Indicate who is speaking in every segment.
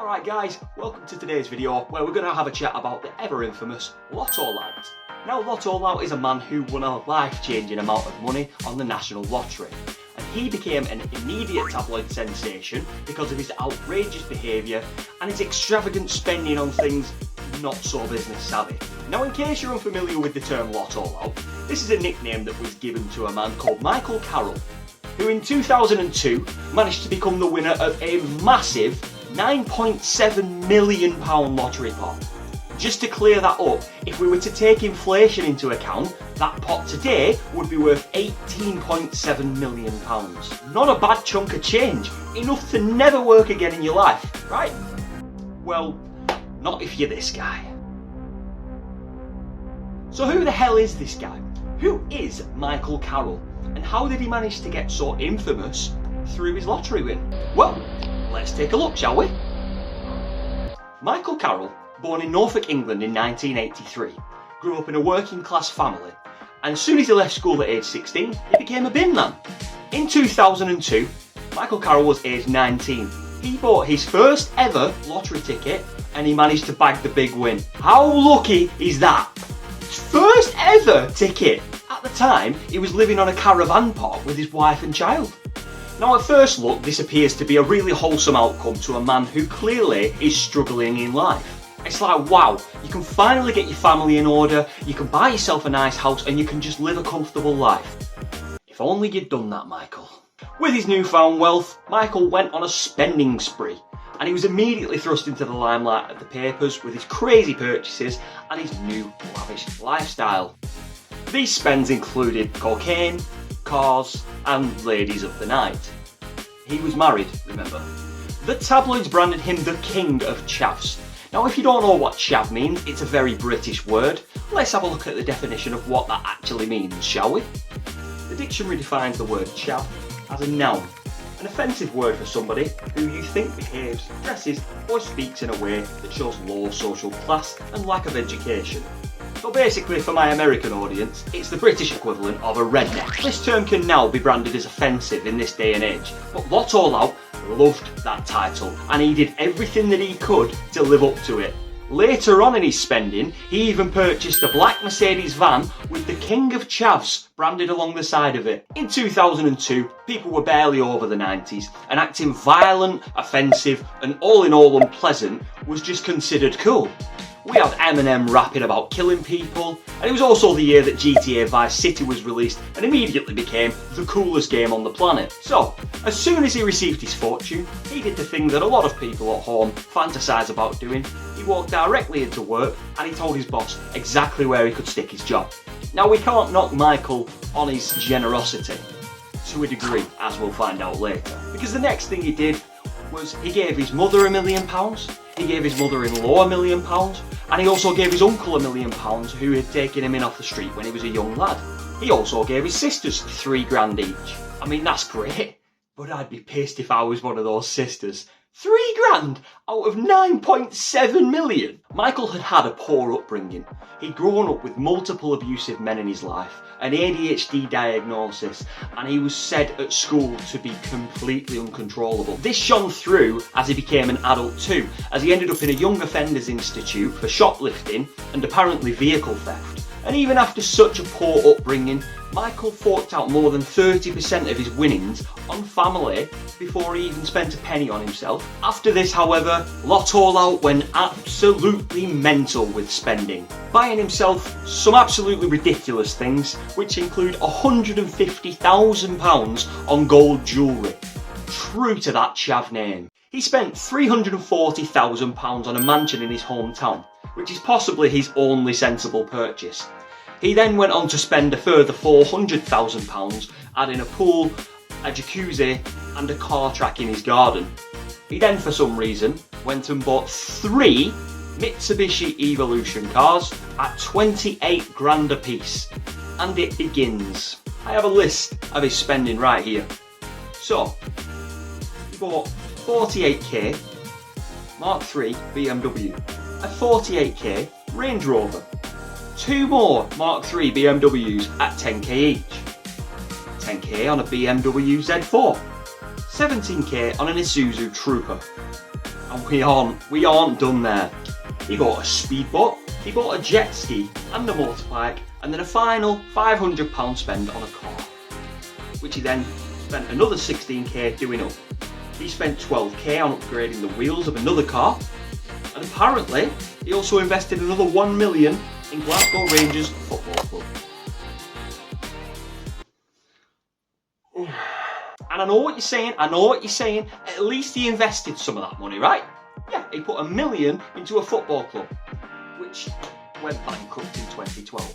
Speaker 1: Alright guys, welcome to today's video where we're going to have a chat about the ever infamous Lotto Lout. Now Lotto Lout is a man who won a life-changing amount of money on the national lottery, and he became an immediate tabloid sensation because of his outrageous behaviour and his extravagant spending on things not so business savvy. Now in case you're unfamiliar with the term Lotto Lout, this is a nickname that was given to a man called Michael Carrol, who in 2002 managed to become the winner of a massive £9.7 million lottery pot. Just to clear that up, if we were to take inflation into account, that pot today would be worth £18.7 million. Not a bad chunk of change, enough to never work again in your life, right? Well, not if you're this guy. So who the hell is this guy? Who is Michael Carrol? And how did he manage to get so infamous through his lottery win? Well, let's take a look, shall we? Michael Carrol, born in Norfolk, England in 1983, grew up in a working class family, and as soon as he left school at age 16, he became a bin man. In 2002, Michael Carrol was aged 19. He bought his first ever lottery ticket and he managed to bag the big win. How lucky is that? First ever ticket! At the time, he was living on a caravan park with his wife and child. Now at first look, this appears to be a really wholesome outcome to a man who clearly is struggling in life. It's like, wow, you can finally get your family in order, you can buy yourself a nice house and you can just live a comfortable life. If only you'd done that, Michael. With his newfound wealth, Michael went on a spending spree, and he was immediately thrust into the limelight of the papers with his crazy purchases and his new lavish lifestyle. These spends included cocaine, cars and ladies of the night. He was married, remember. The tabloids branded him the King of Chavs. Now if you don't know what chav means, it's a very British word. Let's have a look at the definition of what that actually means, shall we? The dictionary defines the word chav as a noun, an offensive word for somebody who you think behaves, dresses or speaks in a way that shows low social class and lack of education. So basically, for my American audience, it's the British equivalent of a redneck. This term can now be branded as offensive in this day and age, but Lotto Lout loved that title and he did everything that he could to live up to it. Later on in his spending, he even purchased a black Mercedes van with the King of Chavs branded along the side of it. In 2002, people were barely over the 90s, and acting violent, offensive and all in all unpleasant was just considered cool. We had Eminem rapping about killing people, and it was also the year that GTA Vice City was released and immediately became the coolest game on the planet. So, as soon as he received his fortune, he did the thing that a lot of people at home fantasise about doing. He walked directly into work and he told his boss exactly where he could stick his job. Now we can't knock Michael on his generosity, to a degree, as we'll find out later, because the next thing he did was he gave his mother £1 million, he gave his mother-in-law £1 million, and he also gave his uncle £1 million who had taken him in off the street when he was a young lad. He also gave his sisters £3 each. I mean, that's great, but I'd be pissed if I was one of those sisters. £3 out of 9.7 million. Michael had had a poor upbringing. He'd grown up with multiple abusive men in his life, an ADHD diagnosis, and he was said at school to be completely uncontrollable. This shone through as he became an adult too, as he ended up in a young offenders institute for shoplifting and apparently vehicle theft. And even after such a poor upbringing, Michael forked out more than 30% of his winnings on family before he even spent a penny on himself. After this, however, Lotto Lout went absolutely mental with spending, buying himself some absolutely ridiculous things, which include £150,000 on gold jewellery. True to that chav name. He spent £340,000 on a mansion in his hometown, which is possibly his only sensible purchase. He then went on to spend a further £400,000 adding a pool, a jacuzzi and a car track in his garden. He then, for some reason, went and bought 3 Mitsubishi Evolution cars at 28 grand a piece. And it begins. I have a list of his spending right here. So, he bought 48k Mark III BMW, a 48k Range Rover, 2 more Mark III BMWs at 10k each, 10k on a BMW Z4, 17k on an Isuzu Trooper, And we aren't done there. He bought a speedboat, he bought a jet ski and a motorbike, and then a final £500 spend on a car, which he then spent another 16k doing up. He spent 12k on upgrading the wheels of another car, and apparently he also invested another 1 million in Glasgow Rangers Football Club. And I know what you're saying, at least he invested some of that money, right? Yeah, he put 1 million into a football club, which went bankrupt in 2012.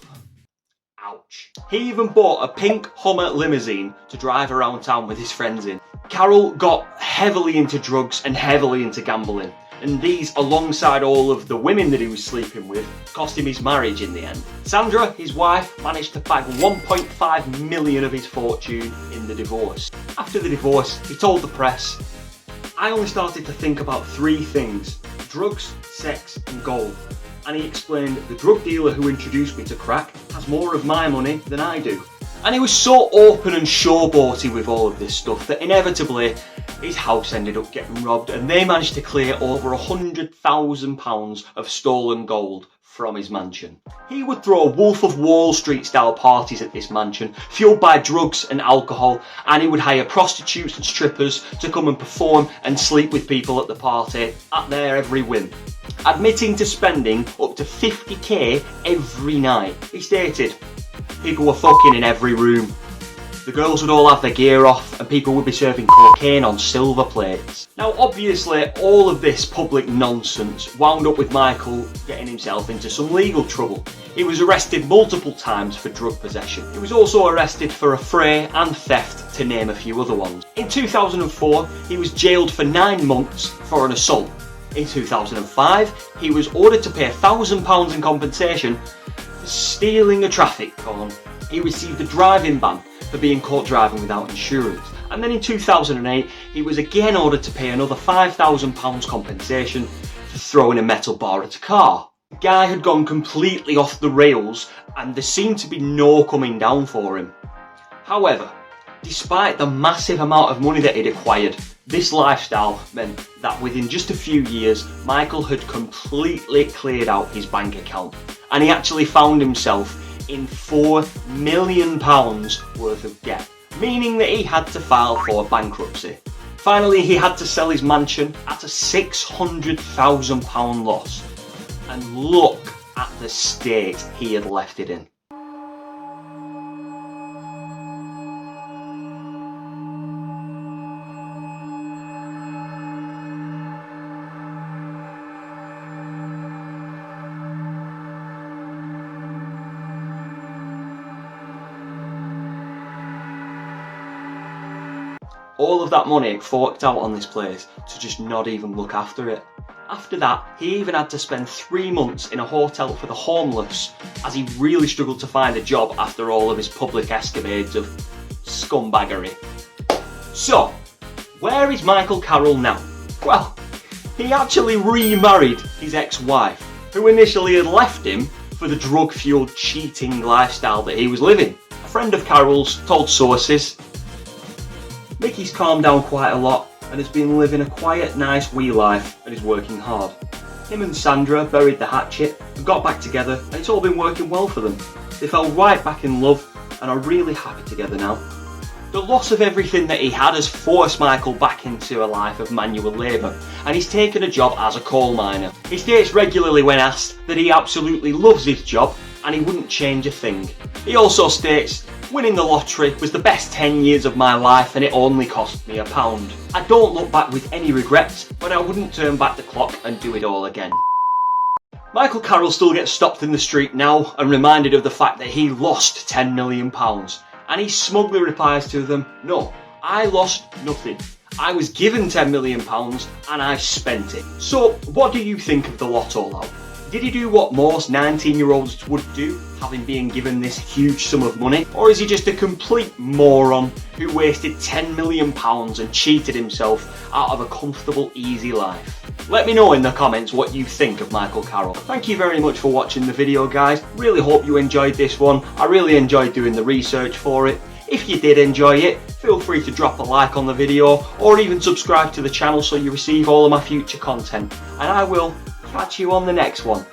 Speaker 1: Ouch. He even bought a pink Hummer limousine to drive around town with his friends in. Carrol got heavily into drugs and heavily into gambling, and these, alongside all of the women that he was sleeping with, cost him his marriage in the end. Sandra, his wife, managed to bag 1.5 million of his fortune in the divorce. After the divorce, he told the press, "I only started to think about 3 things: drugs, sex and gold." And he explained, "The drug dealer who introduced me to crack has more of my money than I do." And he was so open and showboaty with all of this stuff that inevitably his house ended up getting robbed, and they managed to clear over £100,000 of stolen gold from his mansion. He would throw Wolf of Wall Street style parties at this mansion, fueled by drugs and alcohol, and he would hire prostitutes and strippers to come and perform and sleep with people at the party at their every whim, admitting to spending up to 50k every night. He stated, "People were fucking in every room. The girls would all have their gear off and people would be serving cocaine on silver plates." Now obviously all of this public nonsense wound up with Michael getting himself into some legal trouble. He was arrested multiple times for drug possession. He was also arrested for affray and theft, to name a few other ones. In 2004 he was jailed for 9 months for an assault. In 2005 he was ordered to pay £1,000 in compensation for stealing a traffic cone. He received a driving ban for being caught driving without insurance. And then in 2008, he was again ordered to pay another £5,000 compensation for throwing a metal bar at a car. The guy had gone completely off the rails and there seemed to be no coming down for him. However, despite the massive amount of money that he'd acquired, this lifestyle meant that within just a few years, Michael had completely cleared out his bank account, and he actually found himself in £4 million worth of debt, meaning that he had to file for bankruptcy. Finally, he had to sell his mansion at a £600,000 loss, and look at the state he had left it in. All of that money forked out on this place to just not even look after it. After that, he even had to spend 3 months in a hotel for the homeless, as he really struggled to find a job after all of his public escapades of scumbaggery. So, where is Michael Carrol now? Well, he actually remarried his ex-wife, who initially had left him for the drug-fueled cheating lifestyle that he was living. A friend of Carrol's told sources, "Mickey's calmed down quite a lot and has been living a quiet, nice wee life and is working hard. Him and Sandra buried the hatchet and got back together, and it's all been working well for them. They fell right back in love and are really happy together now." The loss of everything that he had has forced Michael back into a life of manual labour, and he's taken a job as a coal miner. He states regularly when asked that he absolutely loves his job and he wouldn't change a thing. He also states, "Winning the lottery was the best 10 years of my life and it only cost me £1. I don't look back with any regrets, but I wouldn't turn back the clock and do it all again." Michael Carrol still gets stopped in the street now and reminded of the fact that he lost £10 million, and he smugly replies to them, "No, I lost nothing. I was given £10 million and I spent it." So what do you think of the Lotto Lout? Did he do what most 19-year-olds would do, having been given this huge sum of money? Or is he just a complete moron who wasted £10 million and cheated himself out of a comfortable, easy life? Let me know in the comments what you think of Michael Carrol. Thank you very much for watching the video, guys. Really hope you enjoyed this one. I really enjoyed doing the research for it. If you did enjoy it, feel free to drop a like on the video or even subscribe to the channel so you receive all of my future content. And I will catch you on the next one.